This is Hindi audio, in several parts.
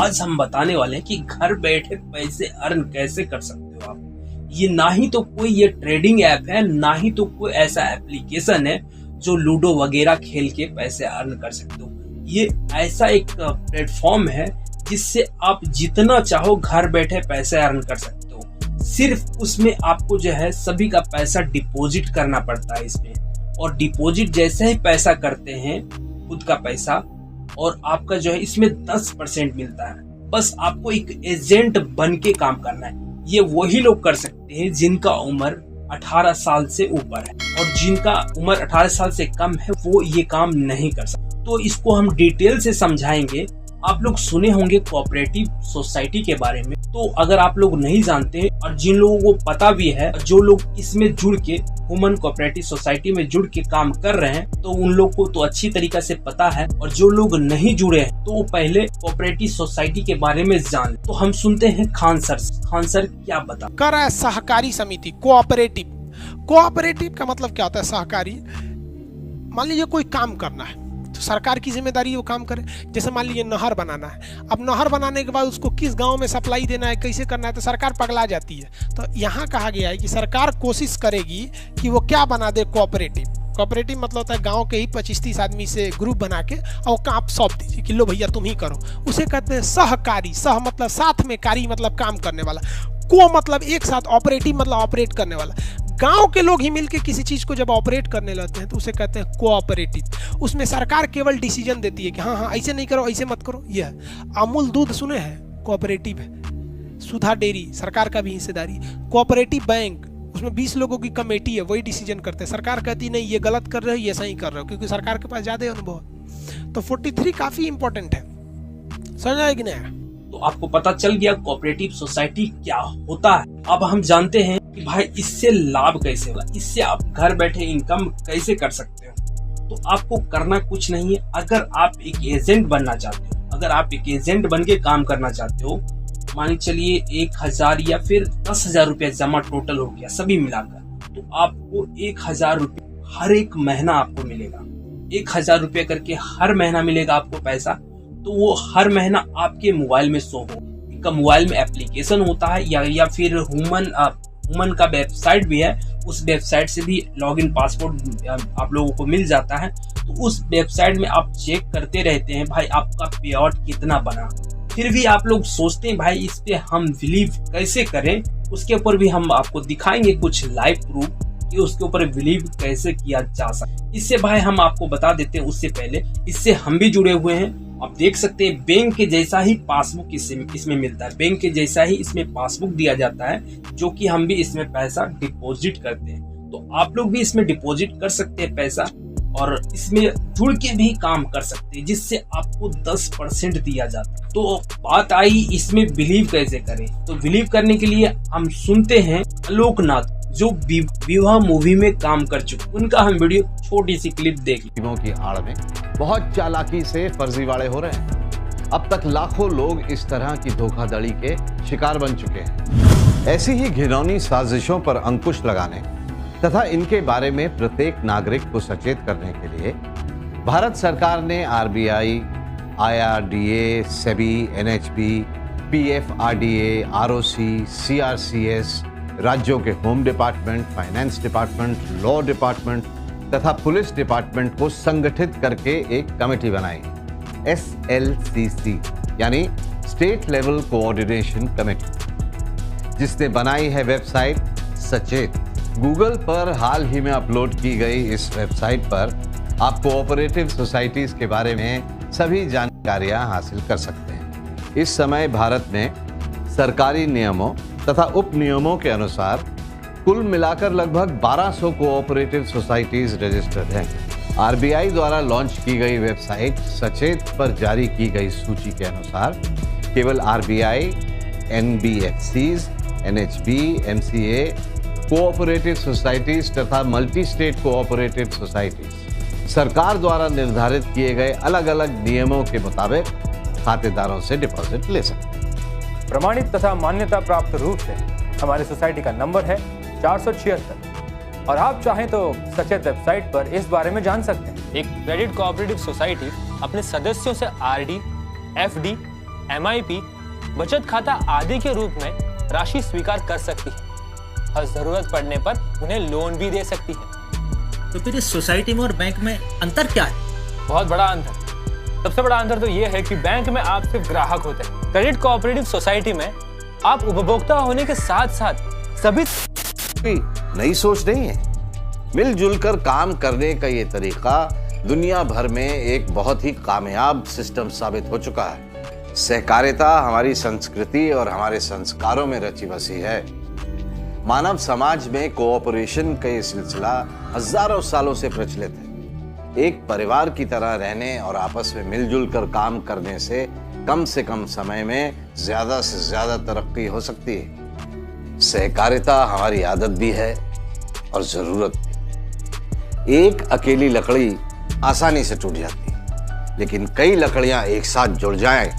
आज हम बताने वाले हैं कि घर बैठे पैसे अर्न कैसे कर सकते हो आप। ये ना ही तो कोई ये ट्रेडिंग ऐप है, ना ही तो कोई ऐसा एप्लीकेशन है जो लूडो वगैरह खेल के पैसे अर्न कर सकते हो। ये ऐसा एक प्लेटफॉर्म है जिससे आप जितना चाहो घर बैठे पैसे अर्न कर सकते हो। सिर्फ उसमें आपको जो है सभी का पैसा डिपॉजिट करना पड़ता है इसमें, और डिपॉजिट जैसे ही पैसा करते हैं खुद का पैसा, और आपका जो है इसमें 10% मिलता है। बस आपको एक एजेंट बन के काम करना है। ये वही लोग कर सकते हैं जिनका उम्र 18 साल से ऊपर है, और जिनका उम्र 18 साल से कम है वो ये काम नहीं कर सकते। तो इसको हम डिटेल से समझाएंगे। आप लोग सुने होंगे कोऑपरेटिव सोसाइटी के बारे में, तो अगर आप लोग नहीं जानते और जिन लोगों को पता भी है, जो लोग इसमें जुड़ के ह्यूमन कोऑपरेटिव सोसाइटी में जुड़ के काम कर रहे हैं, तो उन लोग को तो अच्छी तरीके से पता है, और जो लोग नहीं जुड़े हैं तो वो पहले कोऑपरेटिव सोसाइटी के बारे में जान। तो हम सुनते हैं खान सर क्या बता कर रहा है। सहकारी समिति, कोऑपरेटिव का मतलब क्या होता है? सहकारी। मान लीजिए कोई काम करना है तो सरकार की जिम्मेदारी वो काम करे। जैसे मान लीजिए नहर बनाना है, अब नहर बनाने के बाद उसको किस गांव में सप्लाई देना है, कैसे करना है, तो सरकार पगला जाती है। तो यहाँ कहा गया है कि सरकार कोशिश करेगी कि वो क्या बना दे, कोऑपरेटिव मतलब होता है गांव के ही 25-30 आदमी से ग्रुप बना के और काम सौंप दीजिए कि लो भैया तुम ही करो। उसे कहते हैं सहकारी। सह मतलब साथ में, कारी मतलब काम करने वाला, को मतलब एक साथ, ऑपरेटिव मतलब ऑपरेट करने वाला। गांव के लोग ही मिलकर किसी चीज को जब ऑपरेट करने लगते हैं तो उसे कहते हैं कोऑपरेटिव। उसमें सरकार केवल डिसीजन देती है कि हाँ ऐसे नहीं करो, ऐसे मत करो। यह अमूल दूध सुने हैं, कोऑपरेटिव है। सुधा डेयरी, सरकार का भी हिस्सेदारी। कोऑपरेटिव बैंक, उसमें 20 लोगों की कमेटी है, वही डिसीजन करते हैं। सरकार कहती नहीं ये गलत कर रहे हो, ये सही कर रहे हो, क्योंकि सरकार के पास ज्यादा अनुभव। तो 43 काफी इंपॉर्टेंट है, समझ आए कि नहीं? तो आपको पता चल गया कोऑपरेटिव सोसाइटी क्या होता है। अब हम जानते हैं कि भाई इससे लाभ कैसे होगा, इससे आप घर बैठे इनकम कैसे कर सकते हो। तो आपको करना कुछ नहीं है। अगर आप एक एजेंट बनना चाहते हो, अगर आप एक एजेंट बन के काम करना चाहते हो, मान चलिए 1000 या फिर 10,000 रुपया जमा टोटल हो गया सभी मिलाकर, तो आपको 1000 रुपये हर एक महीना आपको मिलेगा। 1000 रुपये करके हर महीना मिलेगा आपको पैसा। तो वो हर महीना आपके मोबाइल में शो हो। इनका मोबाइल में एप्लीकेशन होता है या फिर ह्यूमन का वेबसाइट भी है, उस वेबसाइट से भी लॉगिन पासवर्ड आप लोगों को मिल जाता है। तो उस वेबसाइट में आप चेक करते रहते हैं भाई आपका पे आउट कितना बना। फिर भी आप लोग सोचते हैं भाई इस पे हम बिलीव कैसे करें, उसके ऊपर भी हम आपको दिखाएंगे कुछ लाइव प्रूफ कि उसके ऊपर बिलीव कैसे किया जा सकता। इससे भाई हम आपको बता देते हैं, उससे पहले इससे हम भी जुड़े हुए हैं। आप देख सकते हैं बैंक के जैसा ही पासबुक इसमें मिलता है, बैंक के जैसा ही इसमें पासबुक दिया जाता है, जो कि हम भी इसमें पैसा डिपॉजिट करते हैं। तो आप लोग भी इसमें डिपॉजिट कर सकते हैं पैसा, और इसमें जुड़ के भी काम कर सकते हैं, जिससे आपको 10% दिया जाता है। तो बात आई इसमें बिलीव कैसे करें। तो बिलीव करने के लिए हम सुनते हैं आलोकनाथ, जो विवाह मूवी में काम कर चुके, उनका हम वीडियो छोटी सी क्लिप देख लें। की आड़ में बहुत चालाकी से फर्जीवाड़े हो रहे हैं। अब तक लाखों लोग इस तरह की धोखाधड़ी के शिकार बन चुके हैं। ऐसी ही घिनौनी साजिशों पर अंकुश लगाने तथा इनके बारे में प्रत्येक नागरिक को सचेत करने के लिए भारत सरकार ने RBI, IRDA, SEBI, NHB, PFRDA, ROC, CRCS, राज्यों के home department, finance department, law department तथा पुलिस डिपार्टमेंट को संगठित करके एक कमेटी बनाई, SLCC यानी स्टेट लेवल कोऑर्डिनेशन कमेटी, जिसने बनाई है वेबसाइट सचेत। गूगल पर हाल ही में अपलोड की गई इस वेबसाइट पर आप कोऑपरेटिव सोसाइटीज के बारे में सभी जानकारियां हासिल कर सकते हैं। इस समय भारत में सरकारी नियमों तथा उप नियमों के अनुसार कुल मिलाकर लगभग 1200 कोऑपरेटिव सोसाइटीज रजिस्टर्ड हैं। आरबीआई द्वारा लॉन्च की गई वेबसाइट सचेत पर जारी की गई सूची के अनुसार केवल RBI, NBFCs, NHB, MCA, cooperative societies तथा मल्टी स्टेट कोऑपरेटिव सोसाइटीज सरकार द्वारा निर्धारित किए गए अलग अलग नियमों के मुताबिक खातेदारों से डिपॉजिट ले सकते हैं। प्रमाणित तथा मान्यता प्राप्त रूप से हमारी सोसाइटी का नंबर है 476, और आप चाहें तो सचेत वेबसाइट पर इस बारे में जान सकते हैं। एक क्रेडिट कोऑपरेटिव सोसाइटी अपने सदस्यों से RD, FD MIP, बचत खाता आदि के रूप में राशि स्वीकार कर सकती है और जरूरत पड़ने पर उन्हें लोन भी दे सकती है। तो फिर इस सोसाइटी में और बैंक में अंतर क्या है? बहुत बड़ा अंतर। सबसे बड़ा अंतर तो ये है कि बैंक में आप सिर्फ ग्राहक होते हैं। क्रेडिट कोऑपरेटिव सोसाइटी में आप उपभोक्ता होने के साथ साथ सभी नई सोच नहीं है। मिलजुल कर काम करने का ये तरीका दुनिया भर में एक बहुत ही कामयाब सिस्टम साबित हो चुका है। सहकारिता हमारी संस्कृति और हमारे संस्कारों में रची बसी है। मानव समाज में कोऑपरेशन का ये सिलसिला हजारों सालों से प्रचलित है। एक परिवार की तरह रहने और आपस में मिलजुल कर काम करने से कम समय में ज्यादा से ज्यादा तरक्की हो सकती है। सहकारिता हमारी आदत भी है और जरूरत भी। एक अकेली लकड़ी आसानी से टूट जाती है, लेकिन कई लकड़ियां एक साथ जुड़ जाएं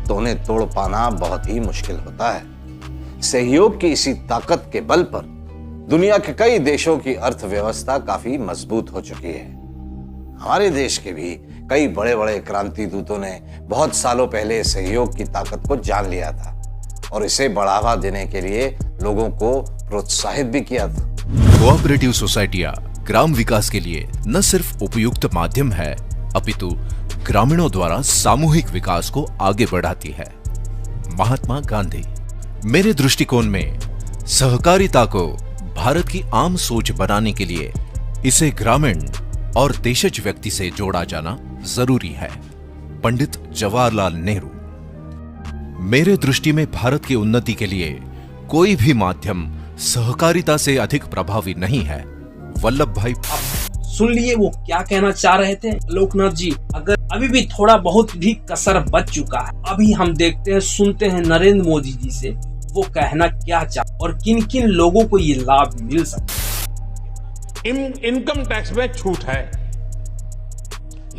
तो उन्हें तोड़ पाना बहुत ही मुश्किल होता है। सहयोग की इसी ताकत के बल पर दुनिया के कई देशों की अर्थव्यवस्था काफी मजबूत हो चुकी है। हमारे देश के भी कई बड़े बड़े क्रांति दूतों ने बहुत सालों पहले सहयोग की ताकत को जान लिया था और इसे बढ़ावा देने के लिए लोगों को प्रोत्साहित भी किया था। कोऑपरेटिव सोसाइटियां ग्राम विकास के लिए न सिर्फ उपयुक्त माध्यम है, अपितु ग्रामीणों द्वारा सामूहिक विकास को आगे बढ़ाती है। महात्मा गांधी। मेरे दृष्टिकोण में सहकारिता को भारत की आम सोच बनाने के लिए इसे ग्रामीण और देशज व्यक्ति से जोड़ा जाना जरूरी है। पंडित जवाहरलाल नेहरू। मेरे दृष्टि में भारत की उन्नति के लिए कोई भी माध्यम सहकारिता से अधिक प्रभावी नहीं है। वल्लभ भाई। सुन लिए वो क्या कहना चाह रहे थे लोकनाथ जी। अगर अभी भी थोड़ा बहुत भी कसर बच चुका है, अभी हम देखते हैं सुनते हैं नरेंद्र मोदी जी से वो कहना क्या चाह और किन किन लोगों को ये लाभ मिल सकता है। इनकम टैक्स में छूट है,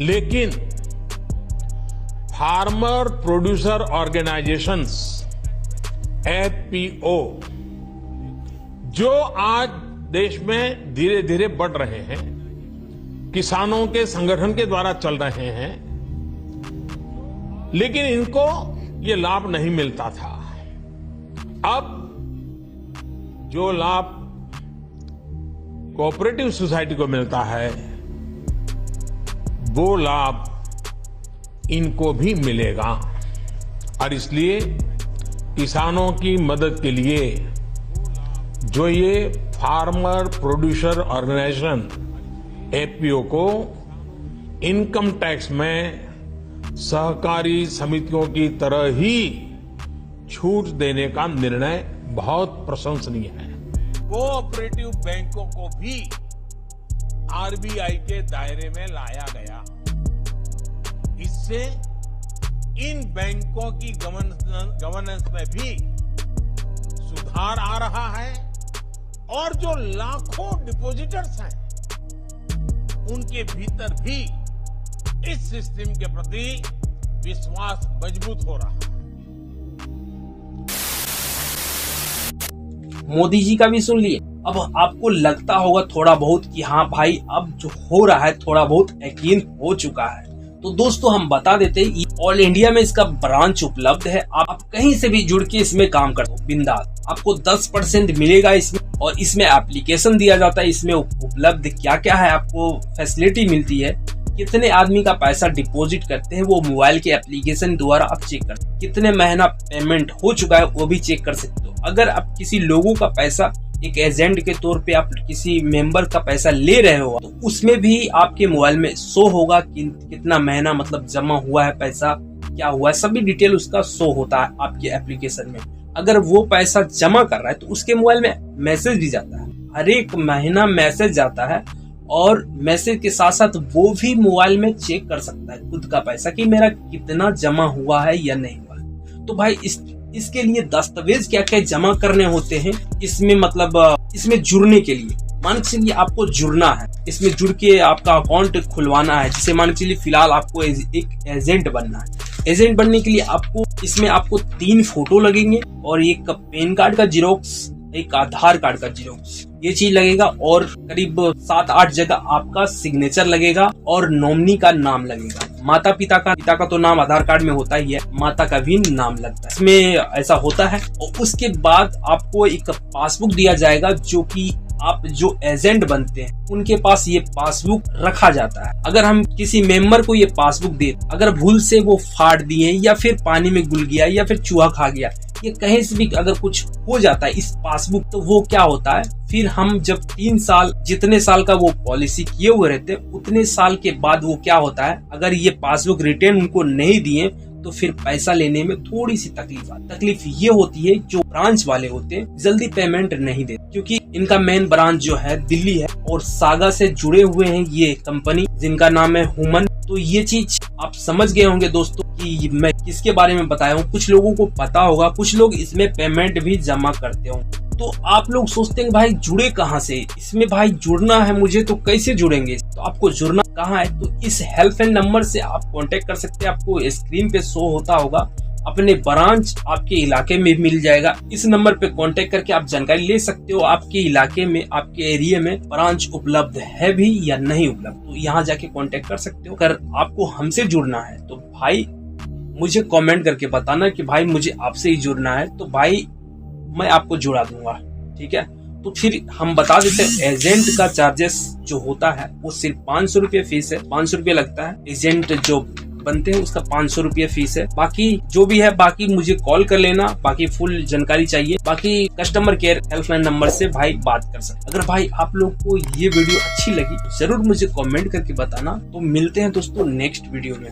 लेकिन फार्मर प्रोड्यूसर ऑर्गेनाइजेशंस FPO जो आज देश में धीरे धीरे बढ़ रहे हैं, किसानों के संगठन के द्वारा चल रहे हैं, लेकिन इनको ये लाभ नहीं मिलता था। अब जो लाभ कोऑपरेटिव सोसाइटी को मिलता है वो लाभ इनको भी मिलेगा और इसलिए किसानों की मदद के लिए जो ये फार्मर प्रोड्यूसर ऑर्गेनाइजेशन FPO को इनकम टैक्स में सहकारी समितियों की तरह ही छूट देने का निर्णय बहुत प्रशंसनीय है। कोऑपरेटिव बैंकों को भी RBI के दायरे में लाया गया। इससे इन बैंकों की गवर्नेंस में भी सुधार आ रहा है और जो लाखों डिपॉजिटर्स हैं उनके भीतर भी इस सिस्टम के प्रति विश्वास मजबूत हो रहा है। मोदी जी का भी सुन लिए। अब आपको लगता होगा थोड़ा बहुत कि हाँ भाई अब जो हो रहा है थोड़ा बहुत यकीन हो चुका है। तो दोस्तों हम बता देते हैं ऑल इंडिया में इसका ब्रांच उपलब्ध है। आप कहीं से भी जुड़ के इसमें काम कर दो बिंदास। आपको 10% मिलेगा इसमें और इसमें एप्लीकेशन दिया जाता है। इसमें उपलब्ध क्या क्या है, आपको फैसिलिटी मिलती है, कितने आदमी का पैसा डिपॉजिट करते हैं वो मोबाइल के एप्लीकेशन द्वारा आप चेक कर, कितने महीना पेमेंट हो चुका है वो भी चेक कर सकते हो। अगर आप किसी लोगों का पैसा एक एजेंट के तौर पे आप किसी मेंबर का पैसा ले रहे हो तो उसमें भी आपके मोबाइल में शो होगा कि कितना महीना मतलब जमा हुआ है, पैसा क्या हुआ है, सभी डिटेल उसका शो होता है आपके एप्लीकेशन में। अगर वो पैसा जमा कर रहा है तो उसके मोबाइल में मैसेज भी जाता है, हर एक महीना मैसेज जाता है और मैसेज के साथ साथ वो भी मोबाइल में चेक कर सकता है खुद का पैसा कि मेरा कितना जमा हुआ है या नहीं हुआ है। तो भाई इसके लिए दस्तावेज क्या क्या जमा करने होते हैं इसमें, मतलब इसमें जुड़ने के लिए मान के चलिए आपको जुड़ना है, इसमें जुड़ के आपका अकाउंट खुलवाना है। जैसे मान के चलिए फिलहाल आपको एक एजेंट बनना है। एजेंट बनने के लिए आपको 3 फोटो लगेंगे और एक पैन कार्ड का जिरोक्स, एक आधार कार्ड का जिरोक्स, ये चीज लगेगा और करीब 7-8 जगह आपका सिग्नेचर लगेगा और नॉमिनी का नाम लगेगा। माता पिता का तो नाम आधार कार्ड में होता ही है, माता का भी नाम लगता है, इसमें ऐसा होता है। और उसके बाद आपको एक पासबुक दिया जाएगा, जो कि आप जो एजेंट बनते हैं उनके पास ये पासबुक रखा जाता है। अगर हम किसी मेंबर को ये पासबुक दे, अगर भूल से वो फाड़ दिए या फिर पानी में घुल गया या फिर चूहा खा गया, ये कहीं से भी अगर कुछ हो जाता है इस पासबुक, तो वो क्या होता है, फिर हम जब 3 साल जितने साल का वो पॉलिसी किए हुए रहते हैं उतने साल के बाद वो क्या होता है, अगर ये पासबुक रिटर्न उनको नहीं दिए तो फिर पैसा लेने में थोड़ी सी तकलीफ ये होती है। जो ब्रांच वाले होते हैं जल्दी पेमेंट नहीं देते, क्योंकि इनका मेन ब्रांच जो है दिल्ली है और सागा से जुड़े हुए हैं ये कंपनी जिनका नाम है हुमन। तो ये चीज आप समझ गए होंगे दोस्तों कि मैं किसके बारे में बताया हूँ। कुछ लोगों को पता होगा, कुछ लोग इसमें पेमेंट भी जमा करते होंगे। तो आप लोग सोचते हैं भाई जुड़े कहाँ से, इसमें भाई जुड़ना है मुझे तो कैसे जुड़ेंगे, तो आपको जुड़ना कहाँ है, तो इस हेल्पलाइन नंबर से आप कांटेक्ट कर सकते हैं। आपको स्क्रीन पे शो होता होगा, अपने ब्रांच आपके इलाके में मिल जाएगा। इस नंबर पे कांटेक्ट करके आप जानकारी ले सकते हो आपके इलाके में, आपके एरिया में ब्रांच उपलब्ध है भी या नहीं उपलब्ध, तो यहाँ जाके कांटेक्ट कर सकते हो। अगर आपको हमसे जुड़ना है तो भाई मुझे कमेंट करके बताना कि भाई मुझे आपसे ही जुड़ना है, तो भाई मैं आपको जुड़ा दूंगा, ठीक है। तो फिर हम बता देते हैं एजेंट का चार्जेस जो होता है वो सिर्फ 500 रुपये फीस है, 500 रुपये लगता है। एजेंट जो बनते हैं उसका 500 रुपये फीस है। बाकी जो भी है, बाकी मुझे कॉल कर लेना, बाकी फुल जानकारी चाहिए, बाकी कस्टमर केयर हेल्पलाइन नंबर से भाई बात कर सकते। अगर भाई आप लोग को ये वीडियो अच्छी लगी तो जरूर मुझे कमेंट करके बताना। तो मिलते हैं दोस्तों नेक्स्ट वीडियो में।